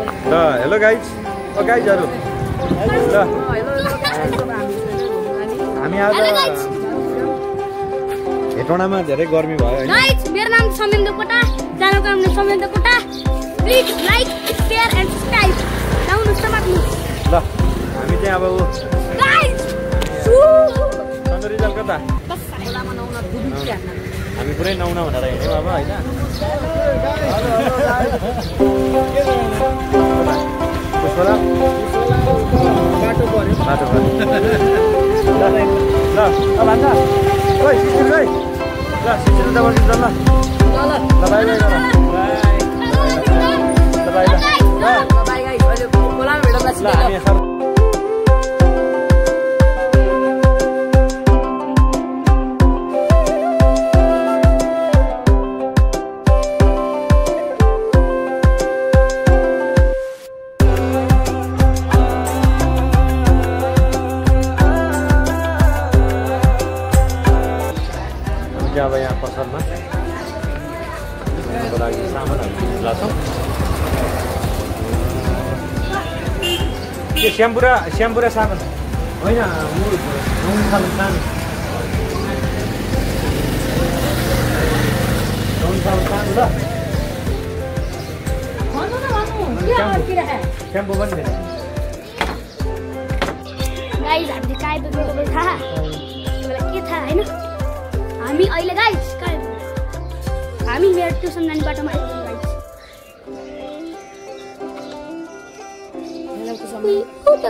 hello guys गाइजहरु ल हामी आज हेटौडामा धेरै गर्मी भयो हैन गाइज मेरो नाम समेन्द्र कोटा च्यानलको नाम Samendra Kota please like share and subscribe down समात्नु ल हामी चाहिँ अब गाइज सन्दर रिजल्ट कता बस साइलामा नौना दुबिया हामी पुरै नौना भनेर हिँड्यौ अब हैन पुष्पला बाटो पर्यो ल भन्छ ओइ सिसिर गई ल सिसिर त बसिन्छ ल bye bye bye bye guys अहिले कोलामा भेट्दा बस ल हामी सर अब यहाँ पसलमा को लागि सामानहरु लाछौं यो स्याम्पु र साबुन होइन नुन साबुन सानो ल स्याम्पु पनि छैन गाइस हामीले काय बोकेको थाहा मलाई के थाहा हैन हामी अहिले गाइस हामी मेरो ट्युसन जाने बाटोमा आइपुग्यौँ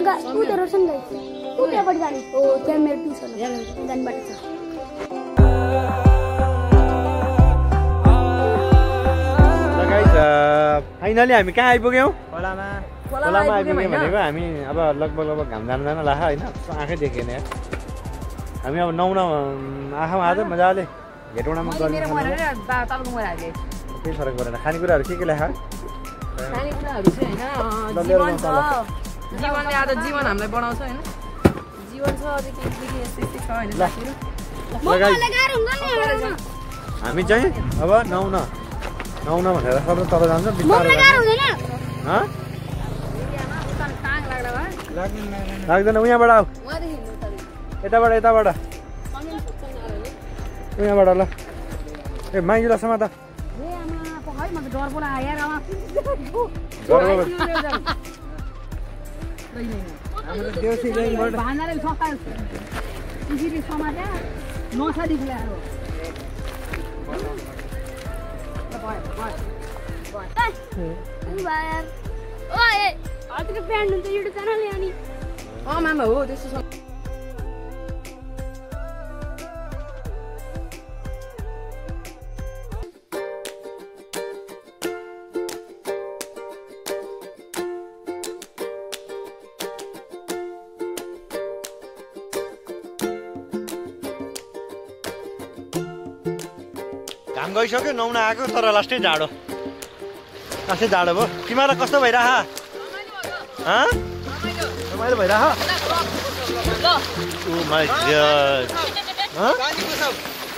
गाइस उता रोशन गाइस उताबाट जाने हो त्यहाँ मेरो ट्युसन जाने बाटो छ गाइस फाइनली हामी कहाँ आइपुग्यौँ खोलामा आइपुग्यौँ भनेको हामी अब लगभग घाम जान लाग्यो हैन आँखै देखेन यार हामी अब नुहाउन आँखामा आज मजाले हेटौडामा गर्ने केही फरक परेन खानेकुराहरू के ल्याएको खानेकुराहरू चाहिँ हैन जीवनले आज जीवन हामीलाई बनाउँछ हैन जीवन छ अझै के यस्तै छ हैन साथीहरु हामी चाहिँ अब नुहाउन भनेर सबै तल जान्छौँ बिस्तारै लाग्दैन उहाँबाट आऊ यताबाट उहाँबाट ल ए माइजूलाई समात मामा हो त्यस्तो घाम गइसक्यो नुहाउन आएको तर लास्टै जाडो भयो तिमीलाई कस्तो भइरह रमाइलो भइरह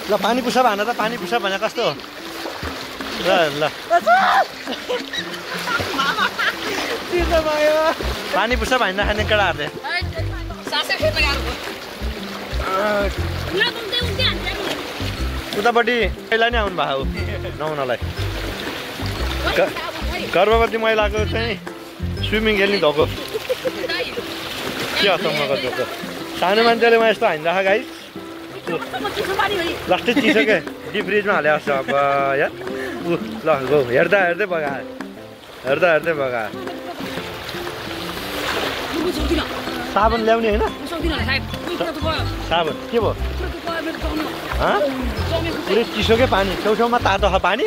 ल पानी पुसप हान त पानी पुसप भने कस्तो ल पानी पुसप हान्न खाने केटाहरूले उतापट्टि पहिला नै आउनु भएको नुहाउनलाई गर्भवती महिलाको चाहिँ स्विमिङ खेल्ने धोको के अचम्मको धोको सानो मान्छेले म यस्तो हानिराख गाइस लास्टै चिसो के डिप फ्रिजमा हाले जस्तो अब यार ल गो हेर्दै बगा साबुन ल्याउने होइन साबुन के भयो पुरै चिसोकै पानी छेउछेउमा तातो छ पानी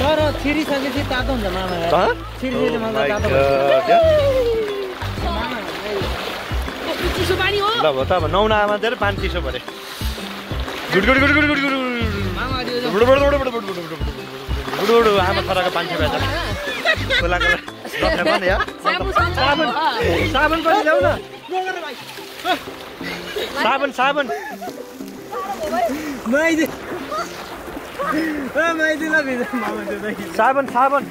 तर छिरिसकेपछि तातो हुन्छ मामा ल भयो त अब नुहाउन आमा चाहिँ पानी चिसो परे आमा छोराको पानी छिर्छ खोलाको साबुन पनि ल्याउ न साबुन साबुन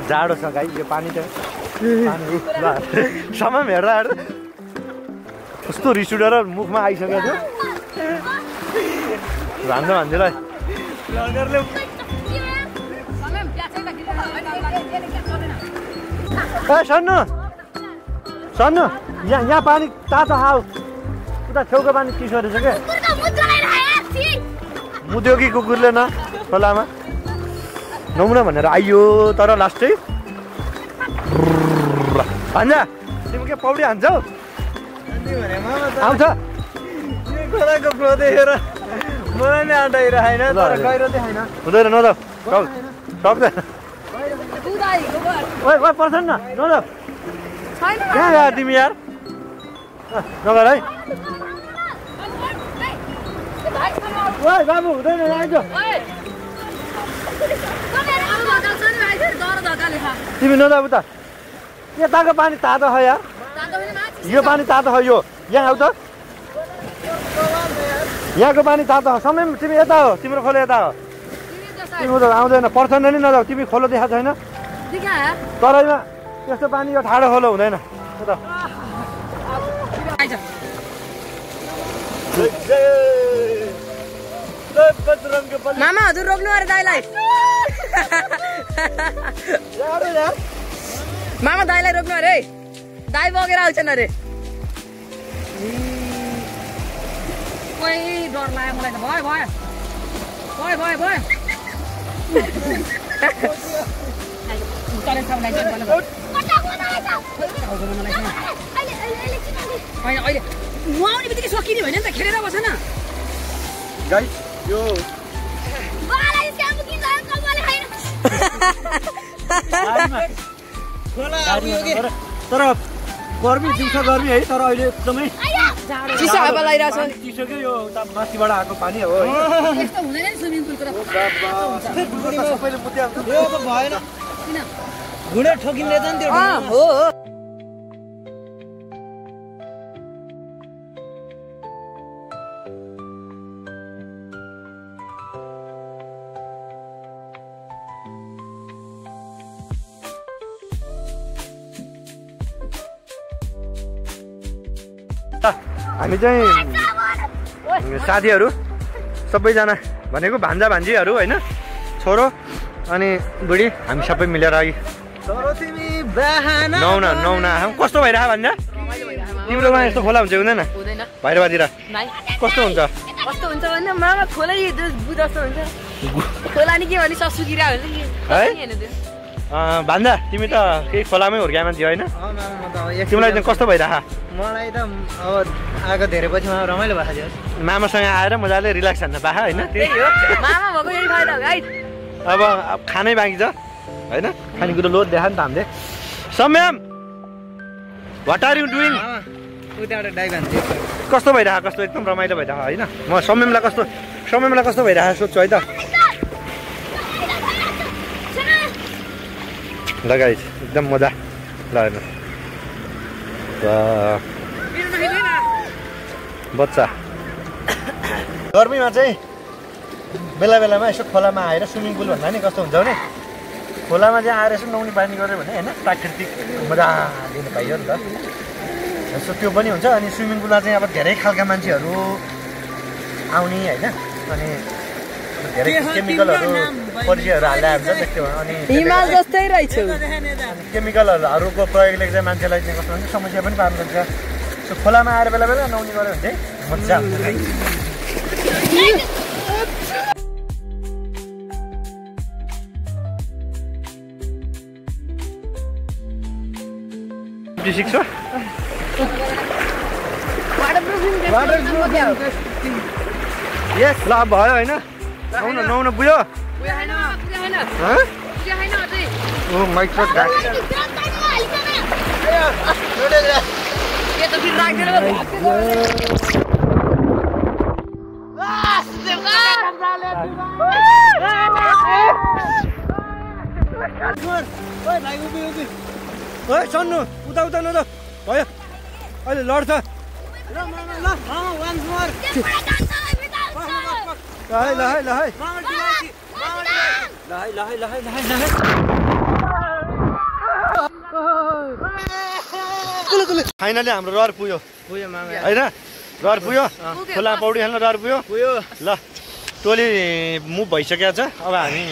जाडो छ गाई यो पानी त समय हेर्दा हेर्दा कस्तो रिस उठेर मुखमा आइसकेको थियो भान्जा भान्जीलाई सन्नु सन्नु यहाँ पानी तातो हाल उता छेउको पानी चिसो रहेछ क्या मुद्यो कि कुकुरले न खोलामा नमुना भनेर आइयो तर लास्ट चाहिँ भान्जा तिमी के पौडी हान्छौ आउँछ खोलाको फ्लो देखेर मलाई नै आँटाइरहेन तर गहिरो देखाइन हुँदैन नजाऊ सक्दैन ओइ पर्छन् न नजाऊ कहाँ गयो तिमी यार नगर है ओइ बाबु हुँदैन आइज तिमी नजाऊ त यताको पानी तातो छ यार यो पानी तातो छ यो यहाँ आऊ त यहाँको पानी तातो हो समय तिमी यता हो तिम्रो खोलो यता हो तिम्रो त आउँदैन पर्छन् नि नजाऊ तिमी खोलो देखाएको छैन तराईमा त्यस्तो पानी यो ठाडो खोलो हुँदैन मामा हजुर रोक्नु अरे दाइलाई मामा दाइलाई रोक्नु अरे दाइ बगेर आउँछन् अरे ओइ डर लाग्यो मलाई त भयो भयो भयो भयो अहिले नुहाउने बित्तिकै सकिने होइन नि त खेलेर बस न यो तर गर्मी दिउँसो गर्मी है तर अहिले एकदमै चिसो हावा लागिरहेको छ चिसो के यो उता माथिबाट आएको पानी हो यस्तो हुँदैन नि स्विमिङ पुलको त सबैले बुझ्दै आउँछ यो त भएन किन घुँडे ठोकिँदै छ नि त्यो हो हामी चाहिँ साथीहरू सबैजना भनेको भान्जा भान्जीहरू होइन छोरो अनि बुढी हामी सबै मिलेर नुहाउन कस्तो भइरहेको भान्जा तिम्रोमा यस्तो खोला हुन्छ हुँदैन भैरवातिर कस्तो हुन्छ भने मामा खोला जस्तो हुन्छ खोला नि के भने ससुकिरा हुन्छ है भान्जा तिमी त केही खोलामै हुर्किया मान्छे होइन तिमीलाई चाहिँ कस्तो भइरहेको मलाई त अब आएको धेरै पछि रमाइलो भएको थियो मामासँग आएर मजाले रिल्याक्स हान्न पाएँ होइन मामा भएको यही फाइदा हो गाइस अब खानै बाँकी छ होइन खानेकुरो लोड देखा नि त हामीले सम्यम व्हाट आर यु डुइङ कस्तो भइरहेको कस्तो एकदम रमाइलो भइरहेको होइन म सम्यमलाई कस्तो भइरहेको सोध्छु है त ल गाइस एकदम मजा ल हेर्नुहोस् बच्चा गर्मीमा चाहिँ बेला बेलामा यसो खोलामा आएर स्विमिङ पुल भन्दा नि कस्तो हुन्छ भने खोलामा चाहिँ आएर यसो नुहाउने पानी गऱ्यो भने होइन प्राकृतिक मजा लिनु पाइयो नि त यसो त्यो पनि हुन्छ अनि स्विमिङ पुलमा चाहिँ अब धेरै खालका मान्छेहरू आउने होइन अनि धेरै केमिकलहरू परिचयहरू हाल्दा हुन्छ त्यस्तो अनि हिमाल जस्तै रहेछ केमिकलहरूको प्रयोगले चाहिँ मान्छेलाई चाहिँ कस्तो हुन्छ समस्या पनि पार्नु सक्छ सो खोलामा आएर बेला बेला नुहाउने गऱ्यो भने चाहिँ मजा हुन्छ यस ल भयो होइन नुहाउन पुग्यो सन्नु उता उता न त भयो अहिले लड्छ फाइनली हाम्रो रहर पुग्यो होइन रहर पुग्यो खोला पौडी खेल्न रहर पुग्यो ल टोली मुभ भइसकेको छ अब हामी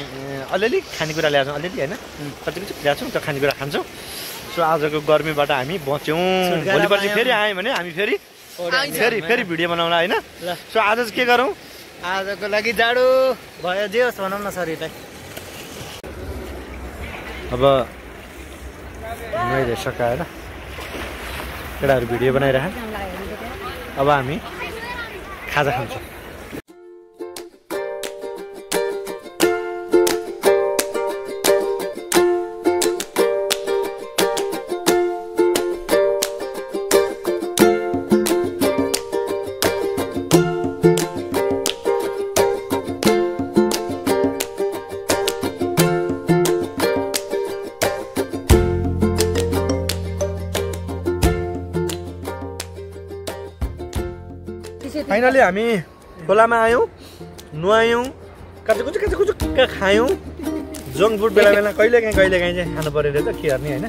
अलिअलि खानेकुरा ल्याएको छौँ अलिअलि होइन कति कति ल्याएको छौँ त्यो खानेकुरा खान्छौँ सो आजको गर्मीबाट हामी बच्यौँ भोलिपर्सि फेरि आयौँ भने हामी फेरि भिडियो बनाउँला होइन सो आज चाहिँ के गरौँ आजको लागि जाडो भयो जे होस् भनौँ न शरीरलाई अब मैले सकाएर केटाहरू भिडियो बनाइरह अब हामी खाजा खान्छौँ फाइनली हामी खोलामा आयौँ नुहायौँ काचुकुचुक खायौँ जङ्क फुड बेला बेला कहिलेकाहीँ चाहिँ खानु पऱ्यो रहेछ के गर्ने होइन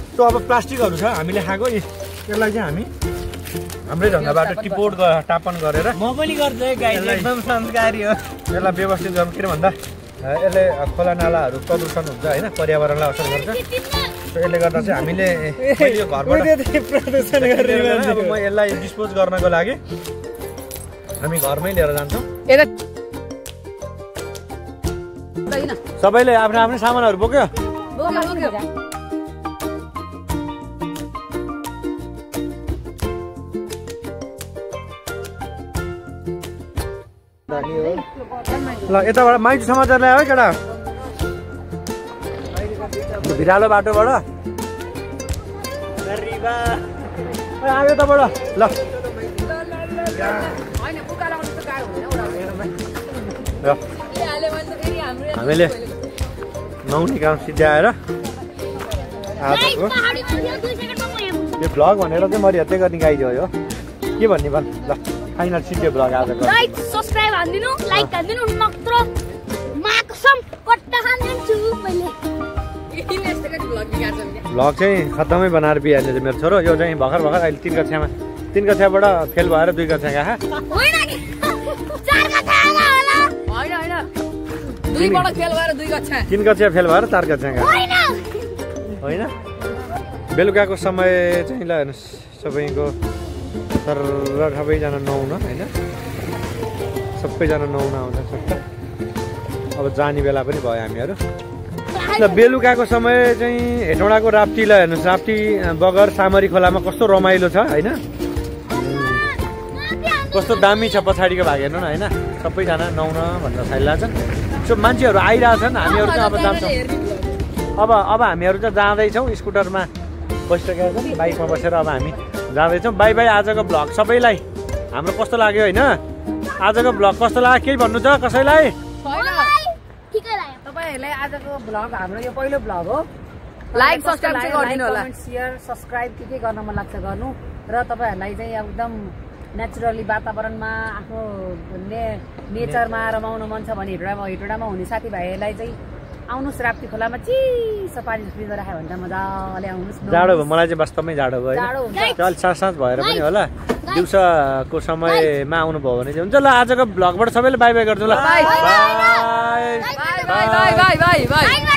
त्यो अब प्लास्टिकहरू छ हामीले खाएको यसलाई चाहिँ हामी हाम्रै ढङ्गबाट टापन गरेर म पनि गर्छु एकदम संस्कारी हो यसलाई व्यवस्थित गर्नु के भन्दा यसले खोला नालाहरू प्रदूषण हुन्छ होइन पर्यावरणलाई असर गर्छ यसले गर्दा चाहिँ हामीले यो घरबाट प्रदूषण गरेर अब म यसलाई डिस्पोज गर्नको लागि हामी घरमै लिएर जान्छौँ सबैले आफ्नो आफ्नो सामानहरू बोक्यो ल यताबाट माइती समाचार ल्यायो है केटा भिरालो बाटोबाट आयो यताबाट ल हामीले नुहाउने काम सिद्ध्याएर आजको यो भ्लग भनेर चाहिँ मैले हेर्दै गर्ने गाइदियो हो के भन्ने भन् ल फाइनल सिद्धियो भ्लग आजको लाइक सब्स्क्राइब हान्दिनु लाइक हान्दिनु नत्र माकसम कट्टा हान्दिन्छु मैले भ्लग चाहिँ खत्तमै बनाएर बिहाल्ने चाहिँ मेरो छोरो यो चाहिँ भर्खर अहिले 3 कक्षाबाट फेल भएर 2 कक्षा गएको होइन नि 4 कक्षा होला होइन 2बाट फेल भएर 2 कक्षा 3 कक्षा फेल भएर 4 कक्षा गएको होइन बेलुकाको समय चाहिँ ल हेर्नुहोस् सबैको सबैजना नुहाउन होइन सबैजना नुहाउन आउँछ सक्छ अब जाने बेला पनि भयो हामीहरू ल बेलुकाको समय चाहिँ हेटौँडाको राप्तीलाई हेर्नुहोस् राप्ती बगर सामरी खोलामा कस्तो रमाइलो छ होइन कस्तो दामी छ पछाडिको भाग हेर्नु न होइन सबैजना नुहाउन भनेर थालिरहेछन् सो मान्छेहरू आइरहेछन् हामीहरू चाहिँ अब जान्छौँ अब हामीहरू चाहिँ जाँदैछौँ स्कुटरमा बसिसकेका छौँ बाइकमा बसेर अब हामी जाँदैछौँ बाई बाई आजको भ्लग सबैलाई हाम्रो कस्तो लाग्यो होइन आजको भ्लग कस्तो लाग्यो केही भन्नु छ कसैलाई तपाईँहरूलाई आजको भ्लग हाम्रो यो पहिलो भ्लग हो लाइक सब्स्क्राइब चाहिँ गरिदिनु होला शेयर सब्स्क्राइब के गर्न मन लाग्छ गर्नु र तपाईँहरूलाई चाहिँ एकदम नेचुरली वातावरणमा आफ्नो नेचरमा रमाउनु मन छ भने हिटोडामा हुने साथीभाइहरूलाई चाहिँ आउनुहोस् राप्ती खोलामा चिसो पानी फ्रिजमा राख्यो भने त मजाले आउनुहोस् जाडो भयो मलाई चाहिँ वास्तवमै जाडो भयो चल साँझ भएर पनि होला दिउँसोको समयमा आउनुभयो भने चाहिँ हुन्छ ल आजको भ्लगबाट सबैले बाई बाई गर्छु ल बाई